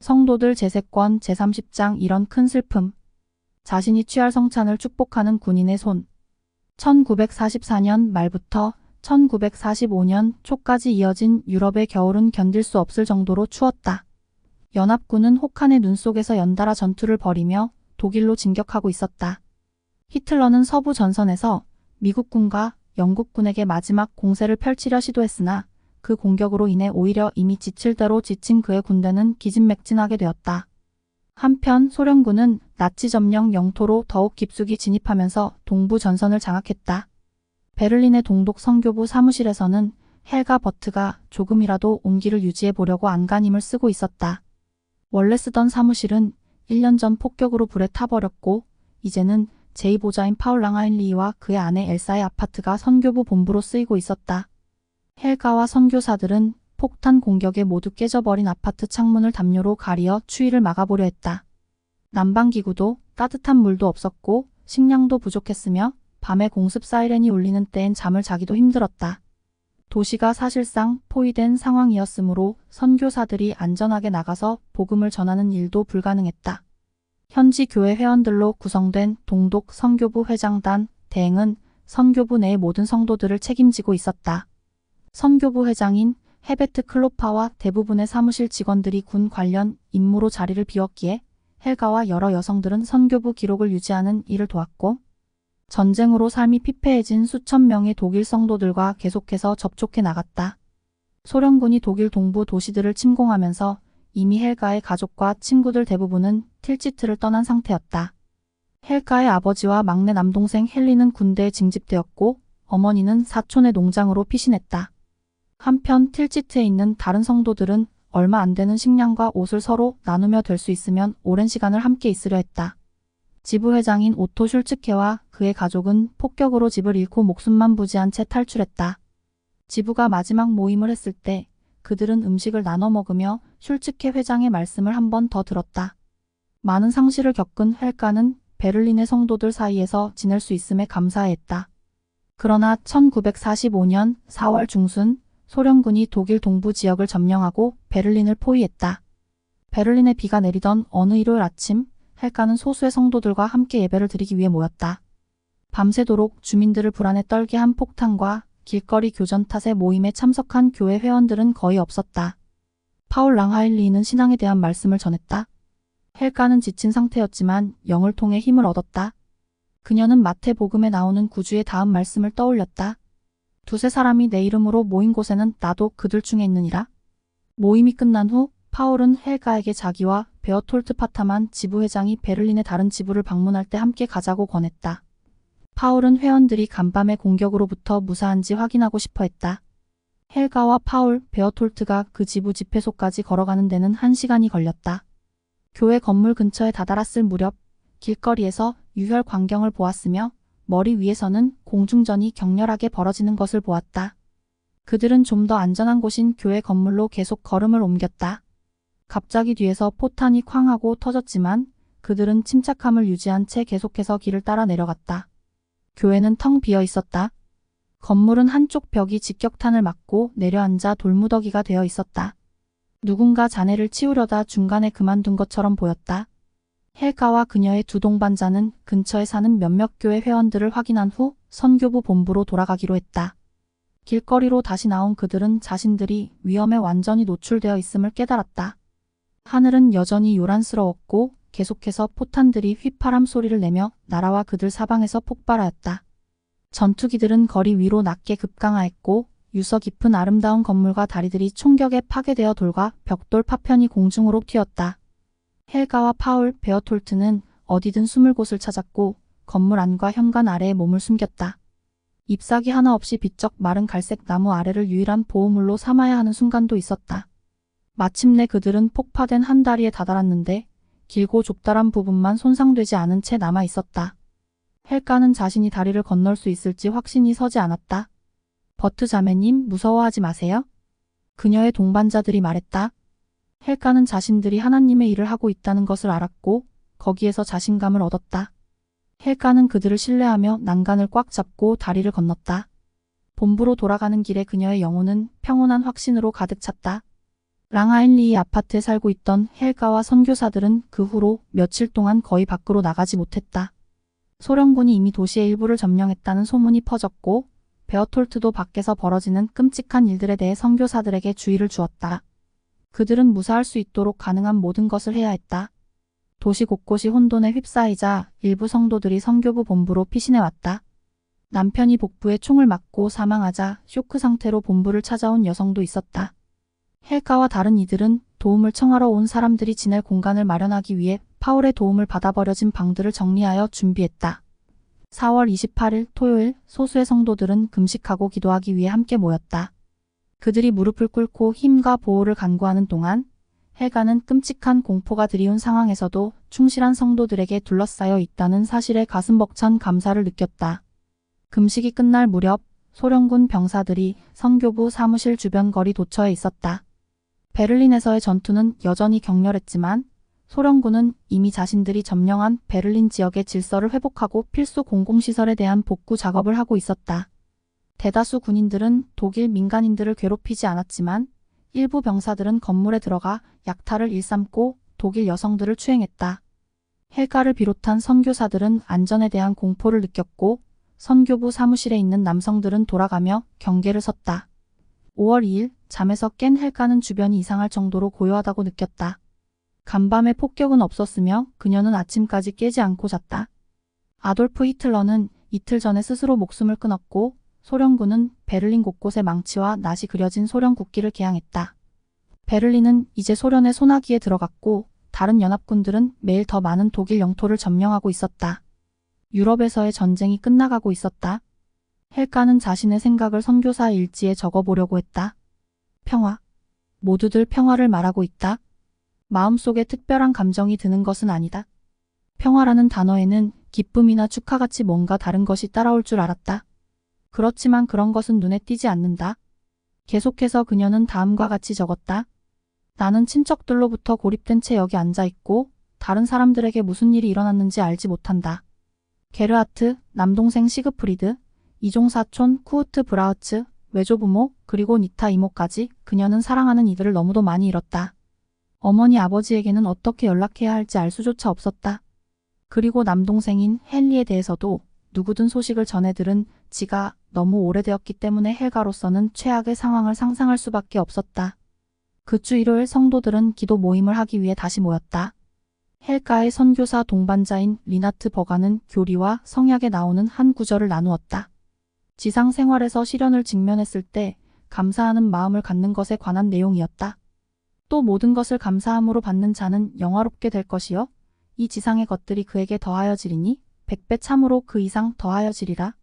성도들 제세권 제30장 이런 큰 슬픔. 자신이 취할 성찬을 축복하는 군인의 손. 1944년 말부터 1945년 초까지 이어진 유럽의 겨울은 견딜 수 없을 정도로 추웠다. 연합군은 혹한의 눈 속에서 연달아 전투를 벌이며 독일로 진격하고 있었다. 히틀러는 서부 전선에서 미국군과 영국군에게 마지막 공세를 펼치려 시도했으나 그 공격으로 인해 오히려 이미 지칠 대로 지친 그의 군대는 기진맥진하게 되었다. 한편 소련군은 나치 점령 영토로 더욱 깊숙이 진입하면서 동부 전선을 장악했다. 베를린의 동독 선교부 사무실에서는 헬가 버트가 조금이라도 온기를 유지해 보려고 안간힘을 쓰고 있었다. 원래 쓰던 사무실은 1년 전 폭격으로 불에 타버렸고 이제는 제2보좌인 파울 랑하인리히와 그의 아내 엘사의 아파트가 선교부 본부로 쓰이고 있었다. 헬가와 선교사들은 폭탄 공격에 모두 깨져버린 아파트 창문을 담요로 가리어 추위를 막아보려 했다. 난방기구도 따뜻한 물도 없었고 식량도 부족했으며 밤에 공습 사이렌이 울리는 때엔 잠을 자기도 힘들었다. 도시가 사실상 포위된 상황이었으므로 선교사들이 안전하게 나가서 복음을 전하는 일도 불가능했다. 현지 교회 회원들로 구성된 동독 선교부 회장단 대행은 선교부 내의 모든 성도들을 책임지고 있었다. 선교부 회장인 헤베트 클로파와 대부분의 사무실 직원들이 군 관련 임무로 자리를 비웠기에 헬가와 여러 여성들은 선교부 기록을 유지하는 일을 도왔고 전쟁으로 삶이 피폐해진 수천 명의 독일 성도들과 계속해서 접촉해 나갔다. 소련군이 독일 동부 도시들을 침공하면서 이미 헬가의 가족과 친구들 대부분은 틸치트를 떠난 상태였다. 헬가의 아버지와 막내 남동생 헨리는 군대에 징집되었고 어머니는 사촌의 농장으로 피신했다. 한편 틸치트에 있는 다른 성도들은 얼마 안 되는 식량과 옷을 서로 나누며 될 수 있으면 오랜 시간을 함께 있으려 했다. 지부회장인 오토 슐츠케와 그의 가족은 폭격으로 집을 잃고 목숨만 부지한 채 탈출했다. 지부가 마지막 모임을 했을 때 그들은 음식을 나눠 먹으며 슐츠케 회장의 말씀을 한 번 더 들었다. 많은 상실을 겪은 헬가는 베를린의 성도들 사이에서 지낼 수 있음에 감사했다. 그러나 1945년 4월 중순 소련군이 독일 동부 지역을 점령하고 베를린을 포위했다. 베를린에 비가 내리던 어느 일요일 아침 헬가는 소수의 성도들과 함께 예배를 드리기 위해 모였다. 밤새도록 주민들을 불안에 떨게 한 폭탄과 길거리 교전 탓에 모임에 참석한 교회 회원들은 거의 없었다. 파울 랑하일리히는 신앙에 대한 말씀을 전했다. 헬가는 지친 상태였지만 영을 통해 힘을 얻었다. 그녀는 마태복음에 나오는 구주의 다음 말씀을 떠올렸다. 두세 사람이 내 이름으로 모인 곳에는 나도 그들 중에 있느니라. 모임이 끝난 후 파울은 헬가에게 자기와 베어톨트 파타만 지부회장이 베를린의 다른 지부를 방문할 때 함께 가자고 권했다. 파울은 회원들이 간밤의 공격으로부터 무사한지 확인하고 싶어 했다. 헬가와 파울, 베어톨트가 그 지부 집회소까지 걸어가는 데는 1시간이 걸렸다. 교회 건물 근처에 다다랐을 무렵 길거리에서 유혈 광경을 보았으며 머리 위에서는 공중전이 격렬하게 벌어지는 것을 보았다. 그들은 좀 더 안전한 곳인 교회 건물로 계속 걸음을 옮겼다. 갑자기 뒤에서 포탄이 쾅 하고 터졌지만 그들은 침착함을 유지한 채 계속해서 길을 따라 내려갔다. 교회는 텅 비어 있었다. 건물은 한쪽 벽이 직격탄을 맞고 내려앉아 돌무더기가 되어 있었다. 누군가 자네를 치우려다 중간에 그만둔 것처럼 보였다. 헬가와 그녀의 두 동반자는 근처에 사는 몇몇 교회 회원들을 확인한 후 선교부 본부로 돌아가기로 했다. 길거리로 다시 나온 그들은 자신들이 위험에 완전히 노출되어 있음을 깨달았다. 하늘은 여전히 요란스러웠고 계속해서 포탄들이 휘파람 소리를 내며 날아와 그들 사방에서 폭발하였다. 전투기들은 거리 위로 낮게 급강하였고 유서 깊은 아름다운 건물과 다리들이 총격에 파괴되어 돌과 벽돌 파편이 공중으로 튀었다. 헬가와 파울, 베어톨트는 어디든 숨을 곳을 찾았고 건물 안과 현관 아래에 몸을 숨겼다. 잎사귀 하나 없이 비쩍 마른 갈색 나무 아래를 유일한 보호물로 삼아야 하는 순간도 있었다. 마침내 그들은 폭파된 한 다리에 다다랐는데 길고 좁다란 부분만 손상되지 않은 채 남아 있었다. 헬가는 자신이 다리를 건널 수 있을지 확신이 서지 않았다. 버트 자매님, 무서워하지 마세요. 그녀의 동반자들이 말했다. 헬가는 자신들이 하나님의 일을 하고 있다는 것을 알았고 거기에서 자신감을 얻었다. 헬가는 그들을 신뢰하며 난간을 꽉 잡고 다리를 건넜다. 본부로 돌아가는 길에 그녀의 영혼은 평온한 확신으로 가득 찼다. 랑하일리이 아파트에 살고 있던 헬가와 선교사들은 그 후로 며칠 동안 거의 밖으로 나가지 못했다. 소련군이 이미 도시의 일부를 점령했다는 소문이 퍼졌고 베어톨트도 밖에서 벌어지는 끔찍한 일들에 대해 선교사들에게 주의를 주었다. 그들은 무사할 수 있도록 가능한 모든 것을 해야 했다. 도시 곳곳이 혼돈에 휩싸이자 일부 성도들이 선교부 본부로 피신해왔다. 남편이 복부에 총을 맞고 사망하자 쇼크 상태로 본부를 찾아온 여성도 있었다. 헬가와 다른 이들은 도움을 청하러 온 사람들이 지낼 공간을 마련하기 위해 파울의 도움을 받아 버려진 방들을 정리하여 준비했다. 4월 28일 토요일 소수의 성도들은 금식하고 기도하기 위해 함께 모였다. 그들이 무릎을 꿇고 힘과 보호를 간구하는 동안 헬가는 끔찍한 공포가 들이운 상황에서도 충실한 성도들에게 둘러싸여 있다는 사실에 가슴 벅찬 감사를 느꼈다. 금식이 끝날 무렵 소련군 병사들이 선교부 사무실 주변 거리 도처에 있었다. 베를린에서의 전투는 여전히 격렬했지만 소련군은 이미 자신들이 점령한 베를린 지역의 질서를 회복하고 필수 공공시설에 대한 복구 작업을 하고 있었다. 대다수 군인들은 독일 민간인들을 괴롭히지 않았지만 일부 병사들은 건물에 들어가 약탈을 일삼고 독일 여성들을 추행했다. 헬가를 비롯한 선교사들은 안전에 대한 공포를 느꼈고 선교부 사무실에 있는 남성들은 돌아가며 경계를 섰다. 5월 2일 잠에서 깬 헬가는 주변이 이상할 정도로 고요하다고 느꼈다. 간밤에 폭격은 없었으며 그녀는 아침까지 깨지 않고 잤다. 아돌프 히틀러는 이틀 전에 스스로 목숨을 끊었고 소련군은 베를린 곳곳에 망치와 낫이 그려진 소련 국기를 개양했다. 베를린은 이제 소련의 손아귀에 들어갔고 다른 연합군들은 매일 더 많은 독일 영토를 점령하고 있었다. 유럽에서의 전쟁이 끝나가고 있었다. 헬가는 자신의 생각을 선교사 일지에 적어보려고 했다. 평화. 모두들 평화를 말하고 있다. 마음속에 특별한 감정이 드는 것은 아니다. 평화라는 단어에는 기쁨이나 축하같이 뭔가 다른 것이 따라올 줄 알았다. 그렇지만 그런 것은 눈에 띄지 않는다. 계속해서 그녀는 다음과 같이 적었다. 나는 친척들로부터 고립된 채 여기 앉아있고 다른 사람들에게 무슨 일이 일어났는지 알지 못한다. 게르하트, 남동생 시그프리드, 이종사촌 쿠우트 브라우츠, 외조부모, 그리고 니타 이모까지 그녀는 사랑하는 이들을 너무도 많이 잃었다. 어머니 아버지에게는 어떻게 연락해야 할지 알 수조차 없었다. 그리고 남동생인 헨리에 대해서도 누구든 소식을 전해 들은 지가 너무 오래되었기 때문에 헬가로서는 최악의 상황을 상상할 수밖에 없었다. 그 주 일요일 성도들은 기도 모임을 하기 위해 다시 모였다. 헬가의 선교사 동반자인 리나트 버가는 교리와 성약에 나오는 한 구절을 나누었다. 지상 생활에서 시련을 직면했을 때 감사하는 마음을 갖는 것에 관한 내용이었다. 또 모든 것을 감사함으로 받는 자는 영화롭게 될 것이요 이 지상의 것들이 그에게 더하여지리니 100배 참으로 그 이상 더하여지리라.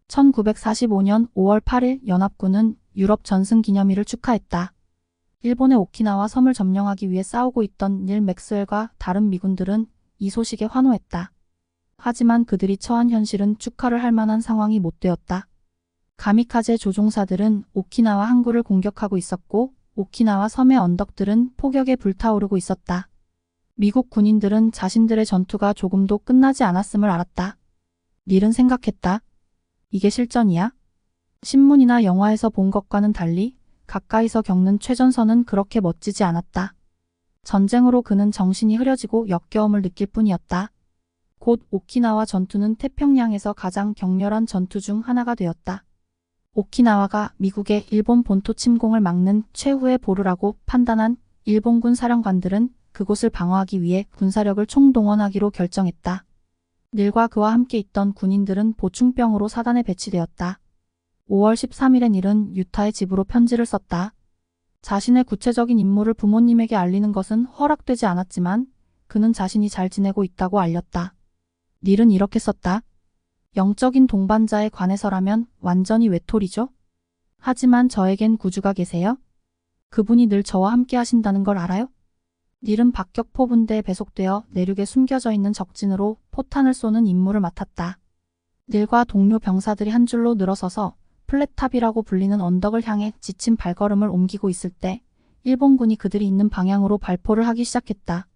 1945년 5월 8일 연합군은 유럽 전승 기념일을 축하했다. 일본의 오키나와 섬을 점령하기 위해 싸우고 있던 닐 맥스웰과 다른 미군들은 이 소식에 환호했다. 하지만 그들이 처한 현실은 축하를 할 만한 상황이 못 되었다. 가미카제 조종사들은 오키나와 항구를 공격하고 있었고 오키나와 섬의 언덕들은 폭격에 불타오르고 있었다. 미국 군인들은 자신들의 전투가 조금도 끝나지 않았음을 알았다. 닐은 생각했다. 이게 실전이야? 신문이나 영화에서 본 것과는 달리 가까이서 겪는 최전선은 그렇게 멋지지 않았다. 전쟁으로 그는 정신이 흐려지고 역겨움을 느낄 뿐이었다. 곧 오키나와 전투는 태평양에서 가장 격렬한 전투 중 하나가 되었다. 오키나와가 미국의 일본 본토 침공을 막는 최후의 보루라고 판단한 일본군 사령관들은 그곳을 방어하기 위해 군사력을 총동원하기로 결정했다. 닐과 그와 함께 있던 군인들은 보충병으로 사단에 배치되었다. 5월 13일에 닐은 유타의 집으로 편지를 썼다. 자신의 구체적인 임무를 부모님에게 알리는 것은 허락되지 않았지만 그는 자신이 잘 지내고 있다고 알렸다. 닐은 이렇게 썼다. 영적인 동반자에 관해서라면 완전히 외톨이죠. 하지만 저에겐 구주가 계세요. 그분이 늘 저와 함께 하신다는 걸 알아요? 닐은 박격포 분대에 배속되어 내륙에 숨겨져 있는 적진으로 포탄을 쏘는 임무를 맡았다. 닐과 동료 병사들이 한 줄로 늘어서서 플랫탑이라고 불리는 언덕을 향해 지친 발걸음을 옮기고 있을 때 일본군이 그들이 있는 방향으로 발포를 하기 시작했다.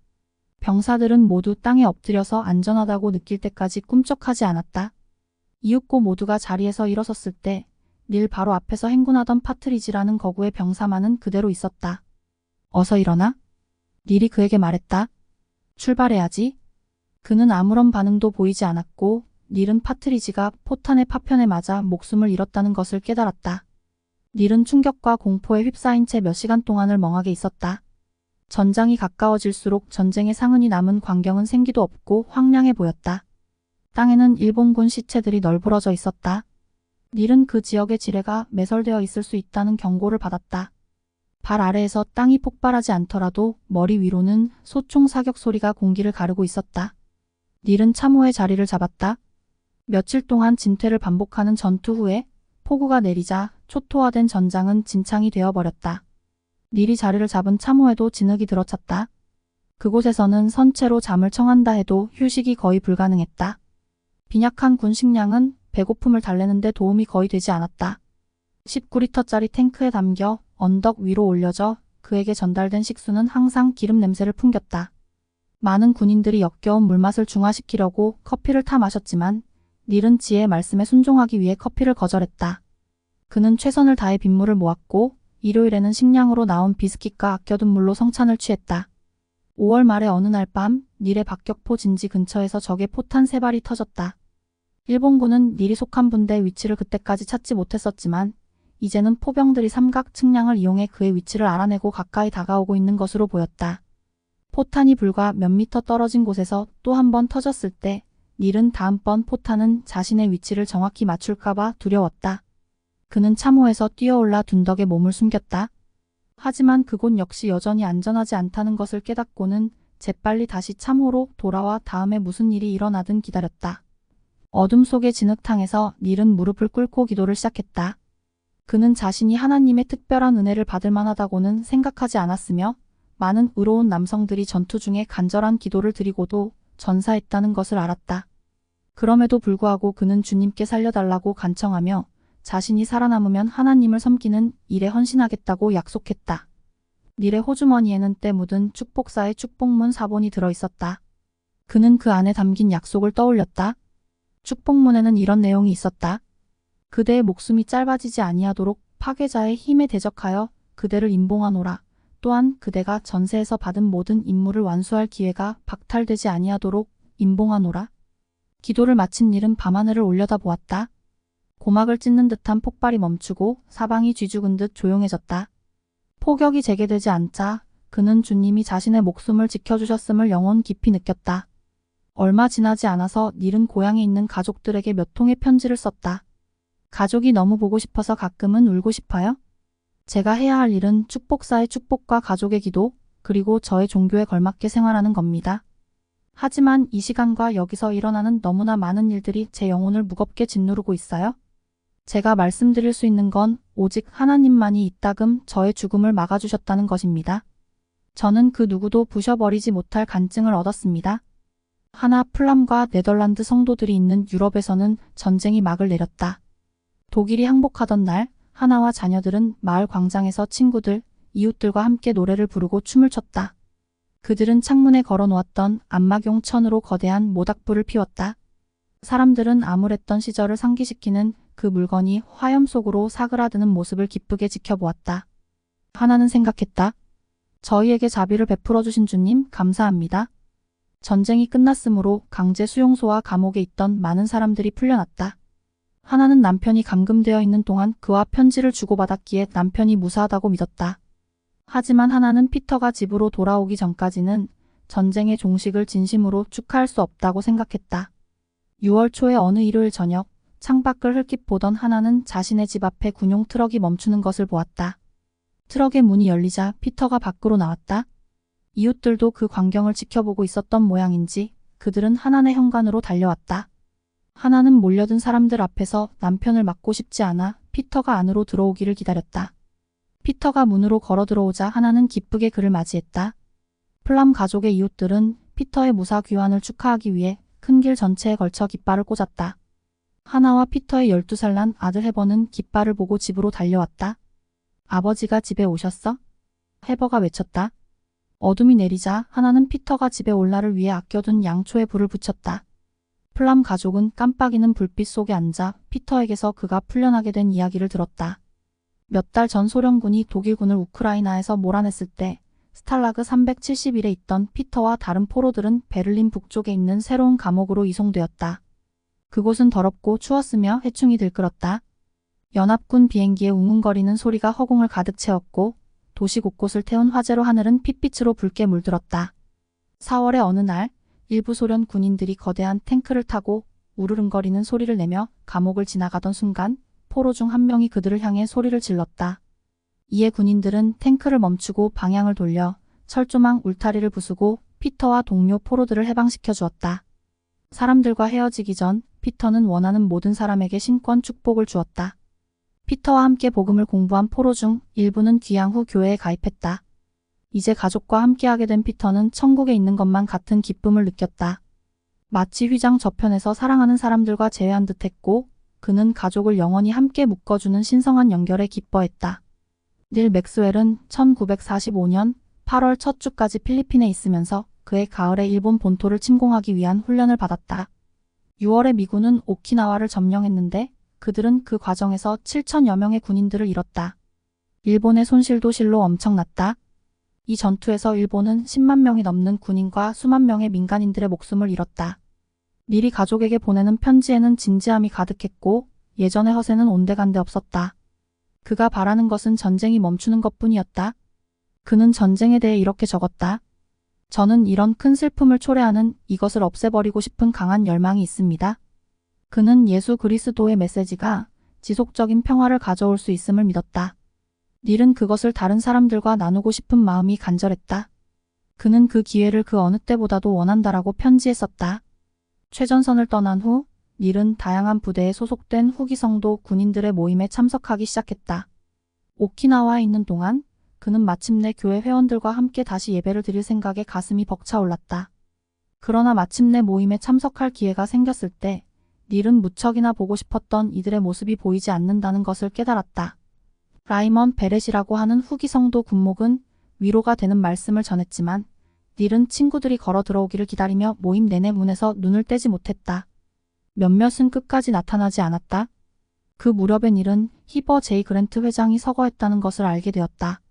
병사들은 모두 땅에 엎드려서 안전하다고 느낄 때까지 꿈쩍하지 않았다. 이윽고 모두가 자리에서 일어섰을 때 닐 바로 앞에서 행군하던 파트리지라는 거구의 병사만은 그대로 있었다. 어서 일어나? 닐이 그에게 말했다. 출발해야지. 그는 아무런 반응도 보이지 않았고 닐은 파트리지가 포탄의 파편에 맞아 목숨을 잃었다는 것을 깨달았다. 닐은 충격과 공포에 휩싸인 채 몇 시간 동안을 멍하게 있었다. 전장이 가까워질수록 전쟁의 상흔이 남은 광경은 생기도 없고 황량해 보였다. 땅에는 일본군 시체들이 널브러져 있었다. 닐은 그 지역의 지뢰가 매설되어 있을 수 있다는 경고를 받았다. 발 아래에서 땅이 폭발하지 않더라도 머리 위로는 소총 사격 소리가 공기를 가르고 있었다. 닐은 참호의 자리를 잡았다. 며칠 동안 진퇴를 반복하는 전투 후에 폭우가 내리자 초토화된 전장은 진창이 되어버렸다. 닐이 자리를 잡은 참호에도 진흙이 들어찼다. 그곳에서는 선체로 잠을 청한다 해도 휴식이 거의 불가능했다. 빈약한 군 식량은 배고픔을 달래는데 도움이 거의 되지 않았다. 19리터짜리 탱크에 담겨 언덕 위로 올려져 그에게 전달된 식수는 항상 기름 냄새를 풍겼다. 많은 군인들이 역겨운 물맛을 중화시키려고 커피를 타 마셨지만 닐은 지혜의 말씀에 순종하기 위해 커피를 거절했다. 그는 최선을 다해 빗물을 모았고 일요일에는 식량으로 나온 비스킷과 아껴둔 물로 성찬을 취했다. 5월 말의 어느 날 밤 닐의 박격포 진지 근처에서 적의 포탄 3발이 터졌다. 일본군은 닐이 속한 분대의 위치를 그때까지 찾지 못했었지만 이제는 포병들이 삼각 측량을 이용해 그의 위치를 알아내고 가까이 다가오고 있는 것으로 보였다. 포탄이 불과 몇 미터 떨어진 곳에서 또 한 번 터졌을 때 닐은 다음번 포탄은 자신의 위치를 정확히 맞출까봐 두려웠다. 그는 참호에서 뛰어올라 둔덕에 몸을 숨겼다. 하지만 그곳 역시 여전히 안전하지 않다는 것을 깨닫고는 재빨리 다시 참호로 돌아와 다음에 무슨 일이 일어나든 기다렸다. 어둠 속의 진흙탕에서 닐은 무릎을 꿇고 기도를 시작했다. 그는 자신이 하나님의 특별한 은혜를 받을 만하다고는 생각하지 않았으며 많은 의로운 남성들이 전투 중에 간절한 기도를 드리고도 전사했다는 것을 알았다. 그럼에도 불구하고 그는 주님께 살려달라고 간청하며 자신이 살아남으면 하나님을 섬기는 일에 헌신하겠다고 약속했다. 닐의 호주머니에는 때 묻은 축복사의 축복문 사본이 들어있었다. 그는 그 안에 담긴 약속을 떠올렸다. 축복문에는 이런 내용이 있었다. 그대의 목숨이 짧아지지 아니하도록 파괴자의 힘에 대적하여 그대를 임봉하노라. 또한 그대가 전세에서 받은 모든 임무를 완수할 기회가 박탈되지 아니하도록 임봉하노라. 기도를 마친 닐은 밤하늘을 올려다보았다. 고막을 찢는 듯한 폭발이 멈추고 사방이 쥐죽은 듯 조용해졌다. 폭격이 재개되지 않자 그는 주님이 자신의 목숨을 지켜주셨음을 영혼 깊이 느꼈다. 얼마 지나지 않아서 닐은 고향에 있는 가족들에게 몇 통의 편지를 썼다. 가족이 너무 보고 싶어서 가끔은 울고 싶어요. 제가 해야 할 일은 축복사의 축복과 가족의 기도, 그리고 저의 종교에 걸맞게 생활하는 겁니다. 하지만 이 시간과 여기서 일어나는 너무나 많은 일들이 제 영혼을 무겁게 짓누르고 있어요. 제가 말씀드릴 수 있는 건 오직 하나님만이 이따금 저의 죽음을 막아주셨다는 것입니다. 저는 그 누구도 부셔버리지 못할 간증을 얻었습니다. 하나 플람과 네덜란드 성도들이 있는 유럽에서는 전쟁이 막을 내렸다. 독일이 항복하던 날 하나와 자녀들은 마을 광장에서 친구들, 이웃들과 함께 노래를 부르고 춤을 췄다. 그들은 창문에 걸어놓았던 안마용 천으로 거대한 모닥불을 피웠다. 사람들은 암울했던 시절을 상기시키는 그 물건이 화염 속으로 사그라드는 모습을 기쁘게 지켜보았다. 하나는 생각했다. 저희에게 자비를 베풀어 주신 주님 감사합니다. 전쟁이 끝났으므로 강제 수용소와 감옥에 있던 많은 사람들이 풀려났다. 하나는 남편이 감금되어 있는 동안 그와 편지를 주고받았기에 남편이 무사하다고 믿었다. 하지만 하나는 피터가 집으로 돌아오기 전까지는 전쟁의 종식을 진심으로 축하할 수 없다고 생각했다. 6월 초의 어느 일요일 저녁, 창밖을 흘낏 보던 하나는 자신의 집 앞에 군용 트럭이 멈추는 것을 보았다. 트럭의 문이 열리자 피터가 밖으로 나왔다. 이웃들도 그 광경을 지켜보고 있었던 모양인지 그들은 하나의 현관으로 달려왔다. 하나는 몰려든 사람들 앞에서 남편을 맞고 싶지 않아 피터가 안으로 들어오기를 기다렸다. 피터가 문으로 걸어 들어오자 하나는 기쁘게 그를 맞이했다. 플람 가족의 이웃들은 피터의 무사 귀환을 축하하기 위해 큰 길 전체에 걸쳐 깃발을 꽂았다. 하나와 피터의 12살 난 아들 해버는 깃발을 보고 집으로 달려왔다. 아버지가 집에 오셨어? 해버가 외쳤다. 어둠이 내리자 하나는 피터가 집에 올 날을 위해 아껴둔 양초에 불을 붙였다. 플람 가족은 깜빡이는 불빛 속에 앉아 피터에게서 그가 풀려나게 된 이야기를 들었다. 몇 달 전 소련군이 독일군을 우크라이나에서 몰아냈을 때 스탈라그 371에 있던 피터와 다른 포로들은 베를린 북쪽에 있는 새로운 감옥으로 이송되었다. 그곳은 더럽고 추웠으며 해충이 들끓었다. 연합군 비행기의 웅웅거리는 소리가 허공을 가득 채웠고 도시 곳곳을 태운 화재로 하늘은 핏빛으로 붉게 물들었다. 4월의 어느 날 일부 소련 군인들이 거대한 탱크를 타고 우르릉거리는 소리를 내며 감옥을 지나가던 순간 포로 중 한 명이 그들을 향해 소리를 질렀다. 이에 군인들은 탱크를 멈추고 방향을 돌려 철조망 울타리를 부수고 피터와 동료 포로들을 해방시켜 주었다. 사람들과 헤어지기 전 피터는 원하는 모든 사람에게 신권 축복을 주었다. 피터와 함께 복음을 공부한 포로 중 일부는 귀향 후 교회에 가입했다. 이제 가족과 함께하게 된 피터는 천국에 있는 것만 같은 기쁨을 느꼈다. 마치 휘장 저편에서 사랑하는 사람들과 재회한 듯했고 그는 가족을 영원히 함께 묶어주는 신성한 연결에 기뻐했다. 닐 맥스웰은 1945년 8월 첫 주까지 필리핀에 있으면서 그해 가을에 일본 본토를 침공하기 위한 훈련을 받았다. 6월에 미군은 오키나와를 점령했는데 그들은 그 과정에서 7천여 명의 군인들을 잃었다. 일본의 손실도 실로 엄청났다. 이 전투에서 일본은 10만 명이 넘는 군인과 수만 명의 민간인들의 목숨을 잃었다. 닐이 가족에게 보내는 편지에는 진지함이 가득했고 예전의 허세는 온데간데 없었다. 그가 바라는 것은 전쟁이 멈추는 것뿐이었다. 그는 전쟁에 대해 이렇게 적었다. 저는 이런 큰 슬픔을 초래하는 이것을 없애버리고 싶은 강한 열망이 있습니다. 그는 예수 그리스도의 메시지가 지속적인 평화를 가져올 수 있음을 믿었다. 닐은 그것을 다른 사람들과 나누고 싶은 마음이 간절했다. 그는 그 기회를 그 어느 때보다도 원한다라고 편지에 썼다. 최전선을 떠난 후 닐은 다양한 부대에 소속된 후기 성도 군인들의 모임에 참석하기 시작했다. 오키나와에 있는 동안 그는 마침내 교회 회원들과 함께 다시 예배를 드릴 생각에 가슴이 벅차올랐다. 그러나 마침내 모임에 참석할 기회가 생겼을 때 닐은 무척이나 보고 싶었던 이들의 모습이 보이지 않는다는 것을 깨달았다. 라이먼 베렛이라고 하는 후기 성도 군목은 위로가 되는 말씀을 전했지만 닐은 친구들이 걸어 들어오기를 기다리며 모임 내내 문에서 눈을 떼지 못했다. 몇몇은 끝까지 나타나지 않았다. 그 무렵에 닐은 히버 제이 그랜트 회장이 서거했다는 것을 알게 되었다.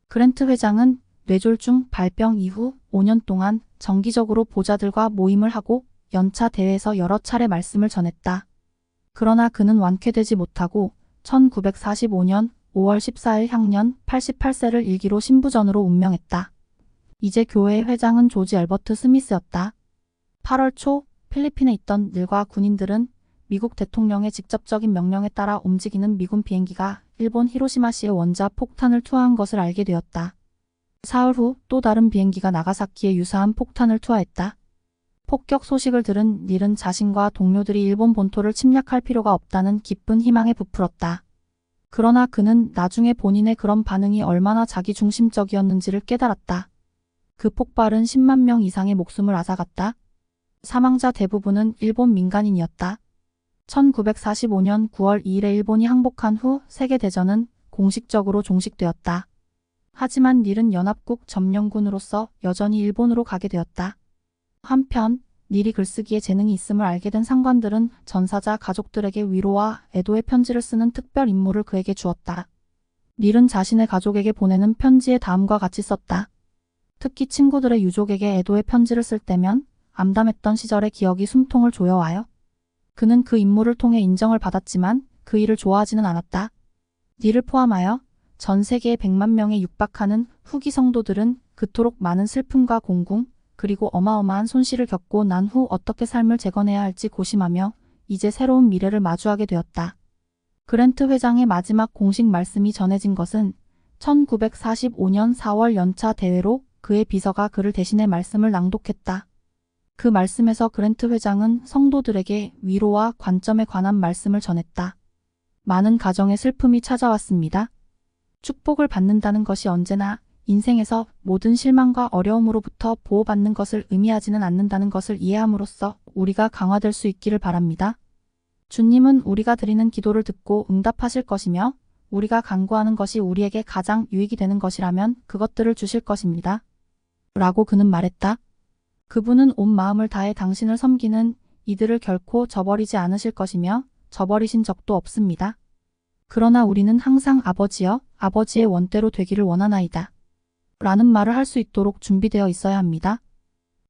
그랜트 회장은 뇌졸중 발병 이후 5년 동안 정기적으로 보자들과 모임을 하고 연차 대회에서 여러 차례 말씀을 전했다. 그러나 그는 완쾌되지 못하고 1945년 5월 14일 향년 88세를 일기로 신부전으로 운명했다. 이제 교회의 회장은 조지 앨버트 스미스였다. 8월 초 필리핀에 있던 닐과 군인들은 미국 대통령의 직접적인 명령에 따라 움직이는 미군 비행기가 일본 히로시마시의 원자 폭탄을 투하한 것을 알게 되었다. 사흘 후 또 다른 비행기가 나가사키에 유사한 폭탄을 투하했다. 폭격 소식을 들은 닐은 자신과 동료들이 일본 본토를 침략할 필요가 없다는 기쁜 희망에 부풀었다. 그러나 그는 나중에 본인의 그런 반응이 얼마나 자기중심적이었는지를 깨달았다. 그 폭발은 10만 명 이상의 목숨을 앗아갔다. 사망자 대부분은 일본 민간인이었다. 1945년 9월 2일에 일본이 항복한 후 세계대전은 공식적으로 종식되었다. 하지만 닐은 연합국 점령군으로서 여전히 일본으로 가게 되었다. 한편 닐이 글쓰기에 재능이 있음을 알게 된 상관들은 전사자 가족들에게 위로와 애도의 편지를 쓰는 특별 임무를 그에게 주었다. 닐은 자신의 가족에게 보내는 편지에 다음과 같이 썼다. 특히 친구들의 유족에게 애도의 편지를 쓸 때면 암담했던 시절의 기억이 숨통을 조여와요. 그는 그 임무를 통해 인정을 받았지만 그 일을 좋아하지는 않았다. 닐을 포함하여 전 세계의 100만 명에 육박하는 후기 성도들은 그토록 많은 슬픔과 공궁, 그리고 어마어마한 손실을 겪고 난 후 어떻게 삶을 재건해야 할지 고심하며 이제 새로운 미래를 마주하게 되었다. 그랜트 회장의 마지막 공식 말씀이 전해진 것은 1945년 4월 연차 대회로 그의 비서가 그를 대신해 말씀을 낭독했다. 그 말씀에서 그랜트 회장은 성도들에게 위로와 관점에 관한 말씀을 전했다. 많은 가정의 슬픔이 찾아왔습니다. 축복을 받는다는 것이 언제나 인생에서 모든 실망과 어려움으로부터 보호받는 것을 의미하지는 않는다는 것을 이해함으로써 우리가 강화될 수 있기를 바랍니다. 주님은 우리가 드리는 기도를 듣고 응답하실 것이며 우리가 간구하는 것이 우리에게 가장 유익이 되는 것이라면 그것들을 주실 것입니다. 라고 그는 말했다. 그분은 온 마음을 다해 당신을 섬기는 이들을 결코 저버리지 않으실 것이며 저버리신 적도 없습니다. 그러나 우리는 항상 아버지여, 아버지의 원대로 되기를 원하나이다. 라는 말을 할 수 있도록 준비되어 있어야 합니다.